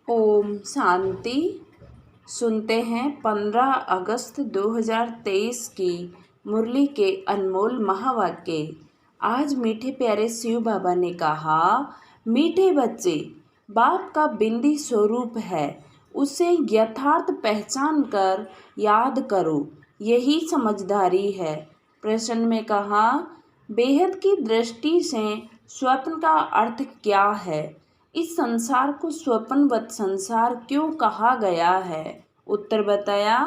ओम शांति। सुनते हैं 15 अगस्त 2023 की मुरली के अनमोल महावाक्य। आज मीठे प्यारे शिव बाबा ने कहा, मीठे बच्चे, बाप का बिंदी स्वरूप है, उसे यथार्थ पहचान कर याद करो, यही समझदारी है। प्रश्न में कहा, बेहद की दृष्टि से स्वप्न का अर्थ क्या है? इस संसार को स्वप्नवत संसार क्यों कहा गया है? उत्तर बताया,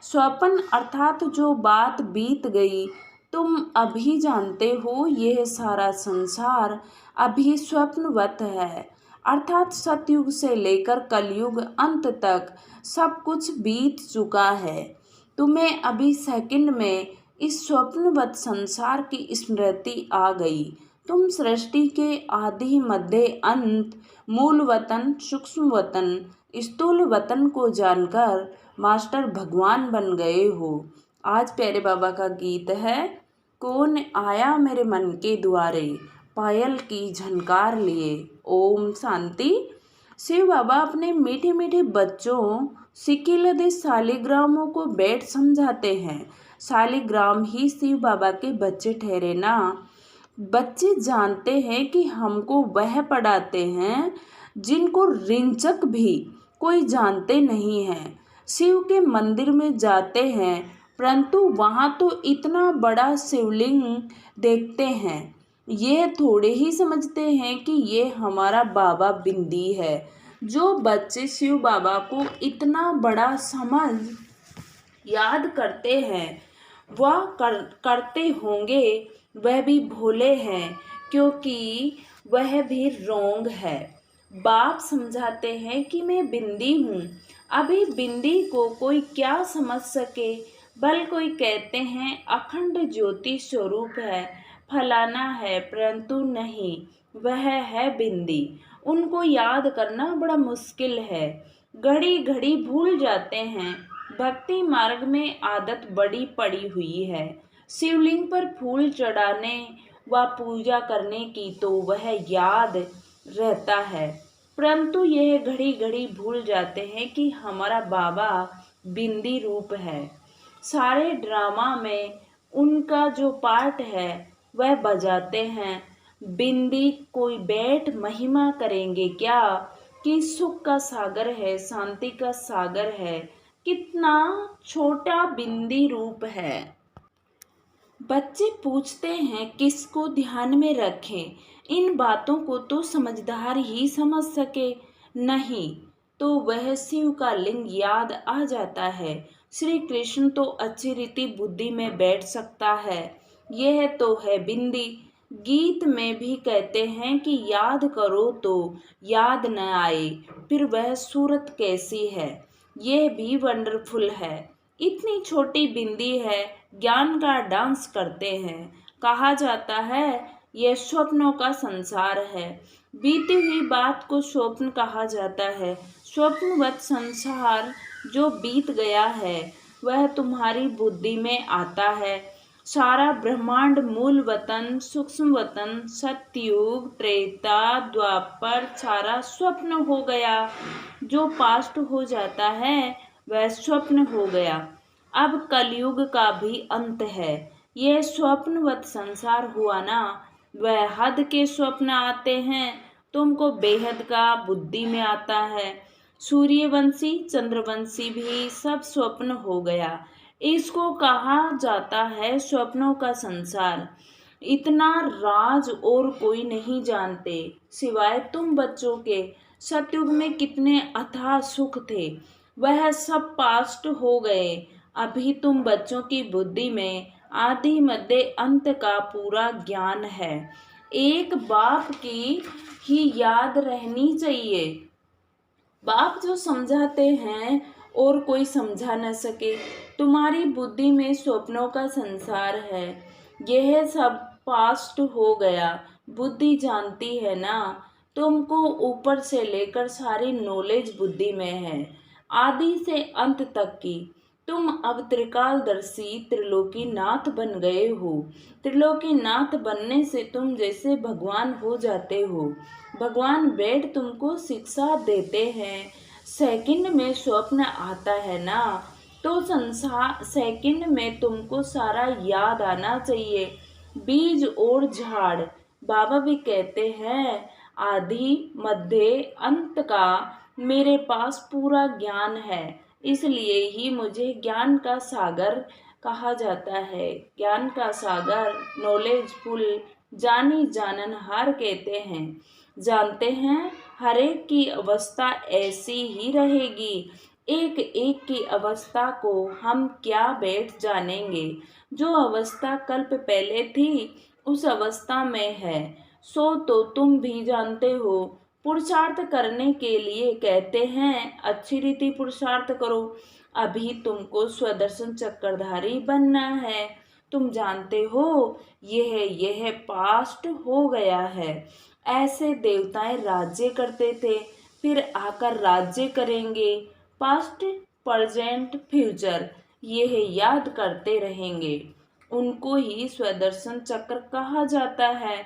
स्वप्न अर्थात जो बात बीत गई, तुम अभी जानते हो यह सारा संसार अभी स्वप्नवत है, अर्थात सतयुग से लेकर कलयुग अंत तक सब कुछ बीत चुका है। तुम्हें अभी सेकंड में इस स्वप्नवत संसार की स्मृति आ गई। तुम सृष्टि के आदि मध्य अंत, मूल वतन, सूक्ष्म वतन, स्थूल वतन को जानकर मास्टर भगवान बन गए हो। आज प्यारे बाबा का गीत है, कौन आया मेरे मन के द्वारे, पायल की झनकार लिए। ओम शांति। शिव बाबा अपने मीठे मीठे बच्चों सिकिलदे शालिग्रामों को बैठ समझाते हैं। शालिग्राम ही शिव बाबा के बच्चे ठहरे ना। बच्चे जानते हैं कि हमको वह पढ़ाते हैं जिनको रिंचक भी कोई जानते नहीं हैं। शिव के मंदिर में जाते हैं, परंतु वहाँ तो इतना बड़ा शिवलिंग देखते हैं, ये थोड़े ही समझते हैं कि ये हमारा बाबा बिंदी है। जो बच्चे शिव बाबा को इतना बड़ा समझ याद करते हैं, वह करते होंगे वह भी भोले हैं, क्योंकि वह भी रोंग है। बाप समझाते हैं कि मैं बिंदी हूँ। अभी बिंदी को कोई क्या समझ सके, बल कोई कहते हैं अखंड ज्योति स्वरूप है, फलाना है, परंतु नहीं, वह है बिंदी। उनको याद करना बड़ा मुश्किल है, घड़ी घड़ी भूल जाते हैं। भक्ति मार्ग में आदत बड़ी पड़ी हुई है। शिवलिंग पर फूल चढ़ाने व पूजा करने की तो वह याद रहता है, परंतु यह घड़ी घड़ी भूल जाते हैं कि हमारा बाबा बिंदी रूप है। सारे ड्रामा में उनका जो पार्ट है वह बजाते हैं। बिंदी कोई बैठ महिमा करेंगे क्या, कि सुख का सागर है, शांति का सागर है, कितना छोटा बिंदी रूप है। बच्चे पूछते हैं किसको ध्यान में रखें, इन बातों को तो समझदार ही समझ सके, नहीं तो वह शिव का लिंग याद आ जाता है। श्री कृष्ण तो अच्छी रीति बुद्धि में बैठ सकता है, यह तो है बिंदी। गीत में भी कहते हैं कि याद करो तो याद न आए, फिर वह सूरत कैसी है, यह भी वंडरफुल है। इतनी छोटी बिंदी है, ज्ञान का डांस करते हैं। कहा जाता है यह स्वप्नों का संसार है, बीती हुई बात को स्वप्न कहा जाता है। स्वप्नवत संसार जो बीत गया है वह तुम्हारी बुद्धि में आता है। सारा ब्रह्मांड, मूल वतन, सूक्ष्म वतन, सतयुग, त्रेता, द्वापर सारा स्वप्न हो गया। जो पास्ट हो जाता है वह स्वप्न हो गया। अब कलयुग का भी अंत है। यह स्वप्नवत संसार हुआ ना, वह हद के स्वप्न आते हैं, तुमको बेहद का बुद्धि में आता है। सूर्यवंशी, चंद्रवंशी भी सब स्वप्न हो गया। इसको कहा जाता है स्वप्नों का संसार। इतना राज और कोई नहीं जानते सिवाय तुम बच्चों के। सतयुग में कितने अथाह सुख थे, वह सब पास्ट हो गए। अभी तुम बच्चों की बुद्धि में आदि मध्य अंत का पूरा ज्ञान है। एक बाप की ही याद रहनी चाहिए। बाप जो समझाते हैं और कोई समझा न सके। तुम्हारी बुद्धि में स्वप्नों का संसार है, यह सब पास्ट हो गया। बुद्धि जानती है ना, तुमको ऊपर से लेकर सारी नॉलेज बुद्धि में है, आदि से अंत तक की। तुम अब त्रिकालदर्शी त्रिलोकीनाथ बन गए हो। त्रिलोकीनाथ बनने से तुम जैसे भगवान हो जाते हो। भगवान बैठ तुमको शिक्षा देते हैं, सेकंड में स्वप्न आता है ना, तो संसार सेकंड में तुमको सारा याद आना चाहिए। बीज और झाड़, बाबा भी कहते हैं आदि मध्य अंत का मेरे पास पूरा ज्ञान है, इसलिए ही मुझे ज्ञान का सागर कहा जाता है। ज्ञान का सागर, नॉलेजफुल, जानी जाननहार कहते हैं। जानते हैं हर एक की अवस्था ऐसी ही रहेगी। एक एक की अवस्था को हम क्या बैठ जानेंगे। जो अवस्था कल्प पहले थी उस अवस्था में है, सो तो तुम भी जानते हो। पुरुषार्थ करने के लिए कहते हैं अच्छी रीति पुरुषार्थ करो। अभी तुमको स्वदर्शन चक्रधारी बनना है। तुम जानते हो यह पास्ट हो गया है। ऐसे देवताएं राज्य करते थे, फिर आकर राज्य करेंगे। पास्ट, प्रेजेंट, फ्यूचर यह याद करते रहेंगे। उनको ही स्वदर्शन चक्र कहा जाता है।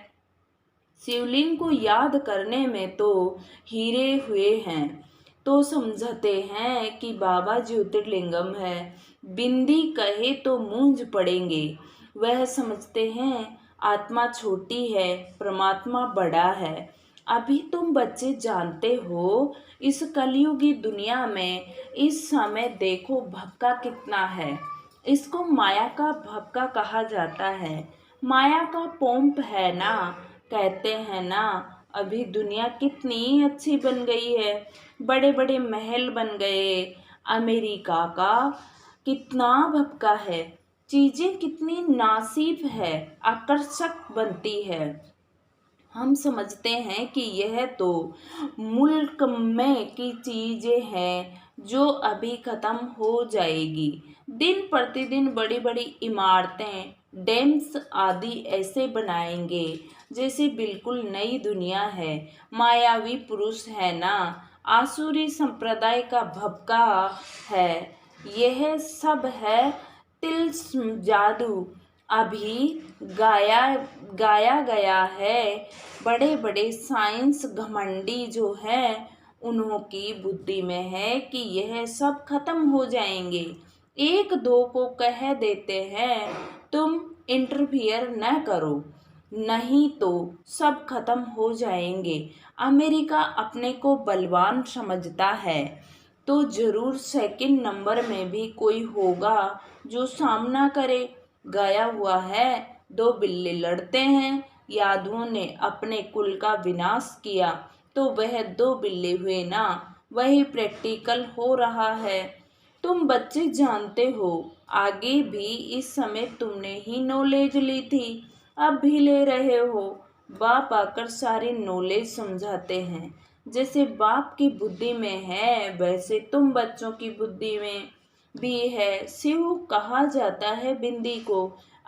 शिवलिंग को याद करने में तो हीरे हुए हैं, तो समझते हैं कि बाबा ज्योतिर्लिंगम है। बिंदी कहे तो मूंज पड़ेंगे। वह समझते हैं आत्मा छोटी है, परमात्मा बड़ा है। अभी तुम बच्चे जानते हो इस कलयुगी दुनिया में इस समय देखो भक्का कितना है। इसको माया का भक्का कहा जाता है। माया का पोंप है ना, कहते हैं ना। अभी दुनिया कितनी अच्छी बन गई है, बड़े बड़े महल बन गए। अमेरिका का कितना भक्का है, चीजें कितनी नासिफ है, आकर्षक बनती है। हम समझते हैं कि यह तो मुल्क में की चीजें हैं जो अभी खत्म हो जाएगी। दिन प्रतिदिन बड़ी बड़ी इमारतें, डैम्स आदि ऐसे बनाएंगे जैसे बिल्कुल नई दुनिया है। मायावी पुरुष है ना, आसुरी संप्रदाय का भपका है। यह सब है तिल्स्म जादू। अभी गाया गाया गया है। बड़े बड़े साइंस घमंडी जो हैं उन्हों की बुद्धि में है कि यह सब खत्म हो जाएंगे। एक दो को कह देते हैं तुम इंटरफियर न करो, नहीं तो सब खत्म हो जाएंगे। अमेरिका अपने को बलवान समझता है, तो जरूर सेकंड नंबर में भी कोई होगा जो सामना करे। गया हुआ है, दो बिल्ली लड़ते हैं। यादवों ने अपने कुल का विनाश किया, तो वह दो बिल्ली हुए ना। वही प्रैक्टिकल हो रहा है। तुम बच्चे जानते हो, आगे भी इस समय तुमने ही नॉलेज ली थी, अब भी ले रहे हो। बाप आकर सारी नॉलेज समझाते हैं। जैसे बाप की बुद्धि में है वैसे तुम बच्चों की बुद्धि में भी है। शिव कहा जाता है बिंदी को।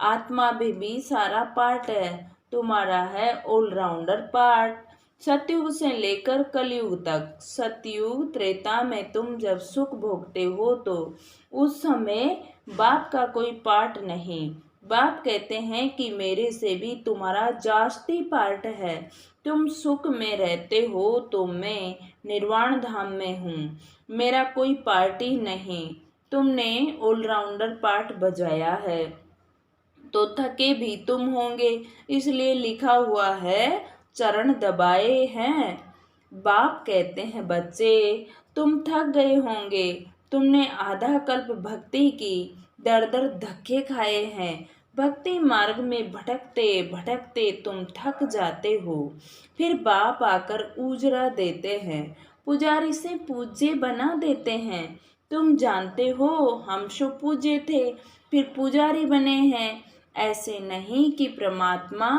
आत्मा भी सारा पार्ट है, तुम्हारा है ऑलराउंडर पार्ट। सतयुग से लेकर कलयुग तक, सतयुग त्रेता में तुम जब सुख भोगते हो तो उस समय बाप का कोई पार्ट नहीं। बाप कहते हैं कि मेरे से भी तुम्हारा जास्ती पार्ट है। तुम सुख में रहते हो तो मैं निर्वाण धाम में हूँ, मेरा कोई पार्टी नहीं। तुमने ऑलराउंडर पार्ट बजाया है तो थके भी तुम होंगे, इसलिए लिखा हुआ है चरण दबाए हैं। बाप कहते हैं बच्चे तुम थक गए होंगे, तुमने आधा कल्प भक्ति की, दर दर धक्के खाए हैं। भक्ति मार्ग में भटकते भटकते तुम थक जाते हो। फिर बाप आकर ऊजरा देते हैं, पुजारी से पूज्य बना देते हैं। तुम जानते हो हम शुभ पूज्य थे, फिर पुजारी बने हैं। ऐसे नहीं कि परमात्मा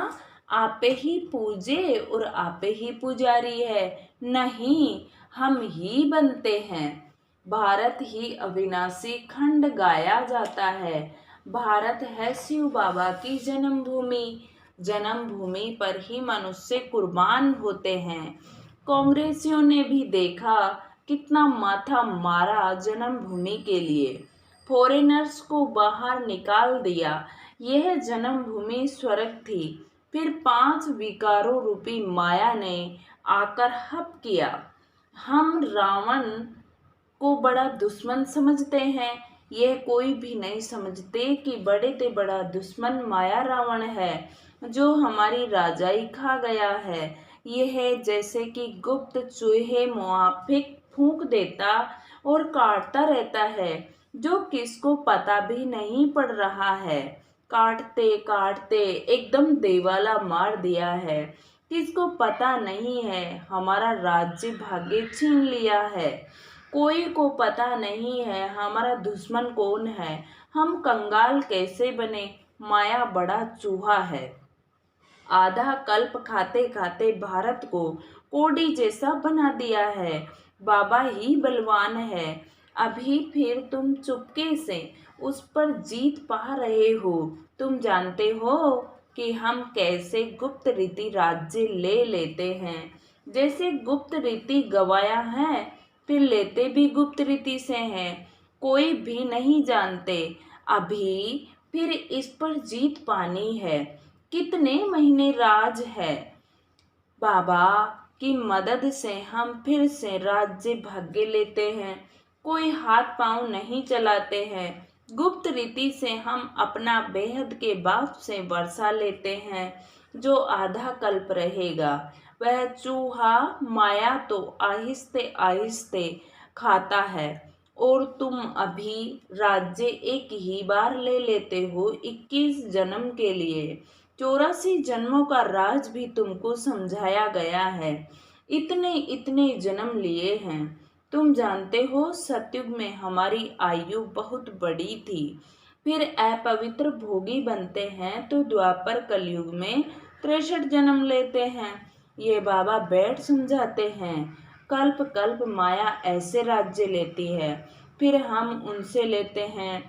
आपे ही पूजे और आपे ही पुजारी है, नहीं, हम ही बनते हैं। भारत ही अविनाशी खंड गाया जाता है। भारत है शिव बाबा की जन्मभूमि। जन्मभूमि पर ही मनुष्य कुर्बान होते हैं। कांग्रेसियों ने भी देखा कितना माथा मारा जन्मभूमि के लिए, फॉरेनर्स को बाहर निकाल दिया। यह जन्मभूमि स्वर्ग थी। फिर 5 विकारों रूपी माया ने आकर हप किया। हम रावण को बड़ा दुश्मन समझते हैं। यह कोई भी नहीं समझते कि बड़े ते बड़ा दुश्मन माया रावण है, जो हमारी राजाई खा गया है। यह है जैसे कि गुप्त चूहे मुआफिक फूंक देता और काटता रहता है, जो किसको पता भी नहीं पड़ रहा है। काटते काटते एकदम देवाला मार दिया है। किसको पता नहीं है हमारा राज्य भाग्य छीन लिया है। कोई को पता नहीं है हमारा दुश्मन कौन है। हम कंगाल कैसे बने, माया बड़ा चूहा है। आधा कल्प खाते खाते भारत को कोड़ी जैसा बना दिया है। बाबा ही बलवान है। अभी फिर तुम चुपके से उस पर जीत पा रहे हो। तुम जानते हो कि हम कैसे गुप्त रीति राज्य ले लेते हैं। जैसे गुप्त रीति गवाया है, फिर लेते भी गुप्त रीति से हैं। कोई भी नहीं जानते। अभी फिर इस पर जीत पानी है। कितने महीने राज है। बाबा की मदद से हम फिर से राज्य भाग्य लेते हैं। कोई हाथ पांव नहीं चलाते हैं। गुप्त रीति से हम अपना बेहद के बाप से वर्षा लेते हैं, जो आधा कल्प रहेगा। वह चूहा माया तो आहिस्ते आहिस्ते खाता है, और तुम अभी राज्य एक ही बार ले लेते हो 21 जन्म के लिए। 84 जन्मों का राज भी तुमको समझाया गया है। इतने इतने जन्म लिए हैं। तुम जानते हो सतयुग में हमारी आयु बहुत बड़ी थी। फिर अपवित्र भोगी बनते हैं तो द्वापर कलयुग में 63 जन्म लेते हैं। ये बाबा बैठ समझाते हैं। कल्प कल्प माया ऐसे राज्य लेती है, फिर हम उनसे लेते हैं।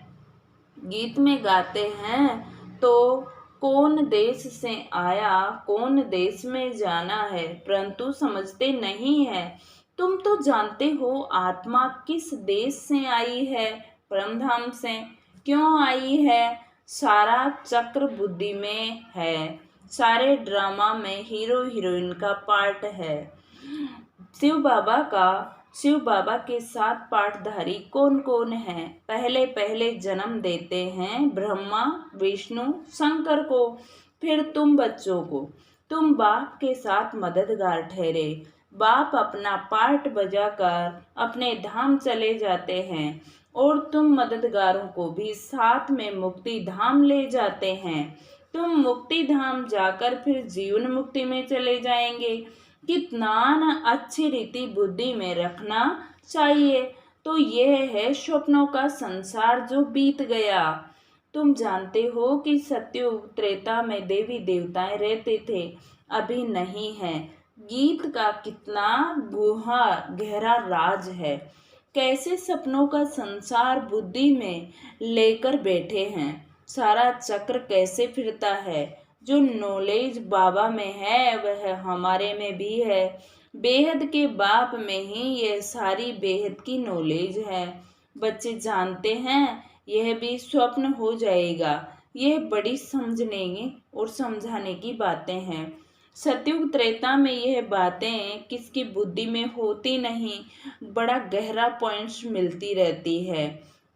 गीत में गाते हैं तो कौन देश से आया कौन देश में जाना है, परंतु समझते नहीं है। तुम तो जानते हो आत्मा किस देश से आई है, परमधाम से। क्यों आई है? सारा चक्र बुद्धि में है। सारे ड्रामा में हीरो हीरोइन का पार्ट है। शिव बाबा के 7 पाठधारी कौन कौन हैं? पहले पहले जन्म देते हैं ब्रह्मा विष्णु शंकर को, फिर तुम बच्चों को। तुम बाप के साथ मददगार ठहरे। बाप अपना पार्ट बजाकर अपने धाम चले जाते हैं, और तुम मददगारों को भी साथ में मुक्ति धाम ले जाते हैं। तुम मुक्ति धाम जाकर फिर जीवन मुक्ति में चले जाएंगे। कितना न अच्छी रीति बुद्धि में रखना चाहिए। तो यह है स्वप्नों का संसार जो बीत गया। तुम जानते हो कि सतयुग त्रेता में देवी देवताएं रहते थे, अभी नहीं है। गीत का कितना गहरा राज है। कैसे सपनों का संसार बुद्धि में लेकर बैठे हैं। सारा चक्र कैसे फिरता है। जो नॉलेज बाबा में है वह हमारे में भी है। बेहद के बाप में ही यह सारी बेहद की नॉलेज है। बच्चे जानते हैं यह भी स्वप्न हो जाएगा। यह बड़ी समझने और समझाने की बातें हैं। सतयुग त्रेता में यह बातें किसकी बुद्धि में होती नहीं, बड़ा गहरा पॉइंट्स मिलती रहती है।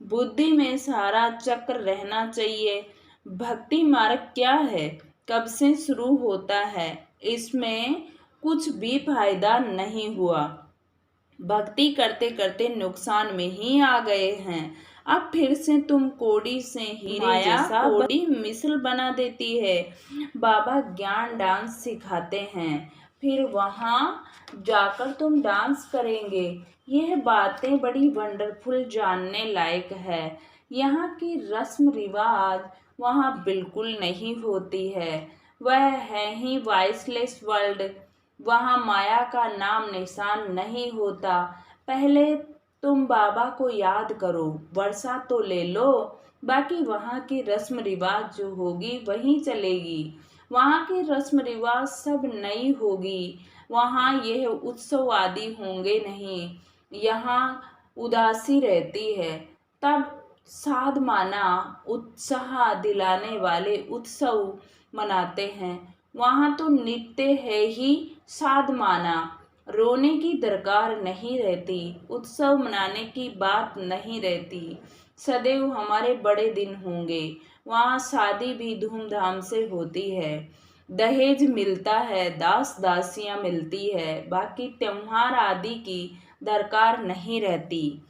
बुद्धि में सारा चक्र रहना चाहिए। भक्ति मार्ग क्या है, कब से शुरू होता है, इसमें कुछ भी फायदा नहीं हुआ। भक्ति करते करते नुकसान में ही आ गए हैं। अब फिर से तुम कोड़ी से हीरे जैसा बड़ी मिसल बना देती है। बाबा ज्ञान डांस सिखाते हैं, फिर वहाँ जाकर तुम डांस करेंगे। यह बातें बड़ी वंडरफुल जानने लायक है। यहाँ की रस्म रिवाज वहाँ बिल्कुल नहीं होती है। वह है ही वॉइसलेस वर्ल्ड। वहाँ माया का नाम निशान नहीं होता। पहले तुम बाबा को याद करो, वर्षा तो ले लो, बाकी वहाँ की रस्म रिवाज जो होगी वही चलेगी। वहाँ की रस्म रिवाज सब नई होगी। वहाँ यह उत्सव आदि होंगे नहीं। यहाँ उदासी रहती है, तब साधमाना उत्साह दिलाने वाले उत्सव मनाते हैं। वहाँ तो नित्य है ही साधमाना। रोने की दरकार नहीं रहती, उत्सव मनाने की बात नहीं रहती। सदैव हमारे बड़े दिन होंगे, वहाँ शादी भी धूमधाम से होती है, दहेज मिलता है, दास दासियाँ मिलती है, बाकी त्योहार आदि की दरकार नहीं रहती।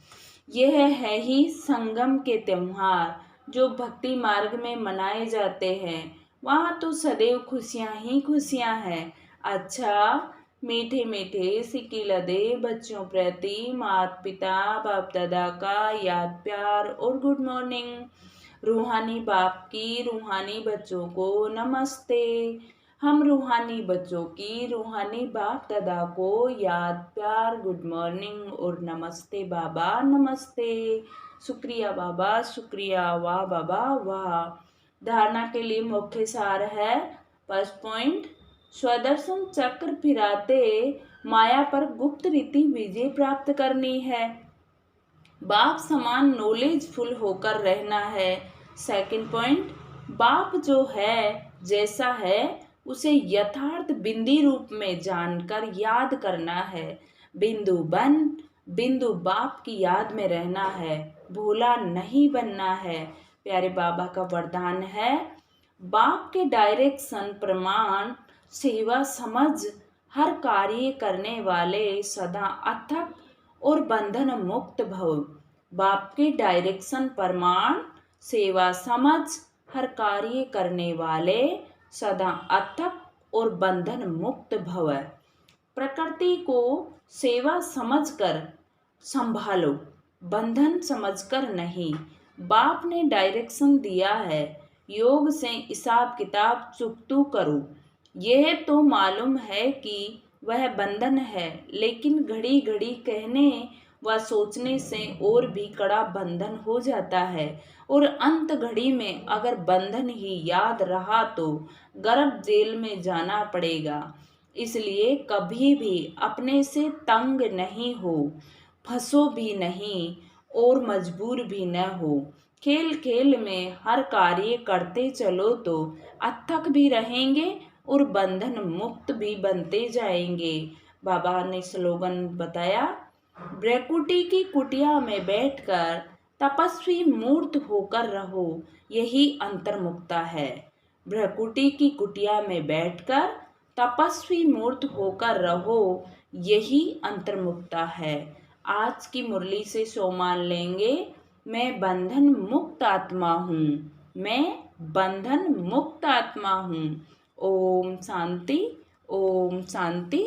यह है ही संगम के त्योहार जो भक्ति मार्ग में मनाए जाते हैं, वहाँ तो सदैव खुशियाँ ही खुशियाँ हैं। अच्छा, मीठे मीठे सिक्के लदे बच्चों प्रति माता पिता बाप दादा का याद प्यार और गुड मॉर्निंग। रूहानी बाप की रूहानी बच्चों को नमस्ते। हम रूहानी बच्चों की रूहानी बाप दादा को याद प्यार गुड मॉर्निंग और नमस्ते बाबा नमस्ते। शुक्रिया बाबा शुक्रिया, वाह बाबा वाह। धारणा के लिए मुख्य सार है। फर्स्ट पॉइंट, स्वदर्शन चक्र फिराते माया पर गुप्त रीति विजय प्राप्त करनी है। बाप समान नॉलेजफुल होकर रहना है। सेकंड पॉइंट, बाप जो है जैसा है उसे यथार्थ बिंदी रूप में जानकर याद करना है। बिंदु बन बिंदु बाप की याद में रहना है, भोला नहीं बनना है। प्यारे बाबा का वरदान है, बाप के डायरेक्शन प्रमाण सेवा समझ हर कार्य करने वाले सदा अथक और बंधन मुक्त भव। बाप के डायरेक्शन प्रमाण सेवा समझ हर कार्य करने वाले सदा अथक और बंधन मुक्त भव। प्रकृति को सेवा समझकर संभालो, बंधन समझकर नहीं। बाप ने डायरेक्शन दिया है, योग से हिसाब किताब चुकतू करो। यह तो मालूम है कि वह बंधन है, लेकिन घड़ी घड़ी कहने व सोचने से और भी कड़ा बंधन हो जाता है, और अंत घड़ी में अगर बंधन ही याद रहा तो गर्भ जेल में जाना पड़ेगा। इसलिए कभी भी अपने से तंग नहीं हो, फंसो भी नहीं और मजबूर भी न हो। खेल खेल में हर कार्य करते चलो तो अथक भी रहेंगे और बंधन मुक्त भी बनते जाएंगे। बाबा ने स्लोगन बताया, ब्रह्मकुटी की कुटिया में बैठकर तपस्वी मूर्त होकर रहो, यही अंतर्मुक्ता है। ब्रह्मकुटी की कुटिया में बैठकर तपस्वी मूर्त होकर रहो, यही अंतर्मुक्ता है। आज की मुरली से सो मान लेंगे, मैं बंधन मुक्त आत्मा हूँ, मैं बंधन मुक्त आत्मा हूँ। ओम शांति, ओम शांति।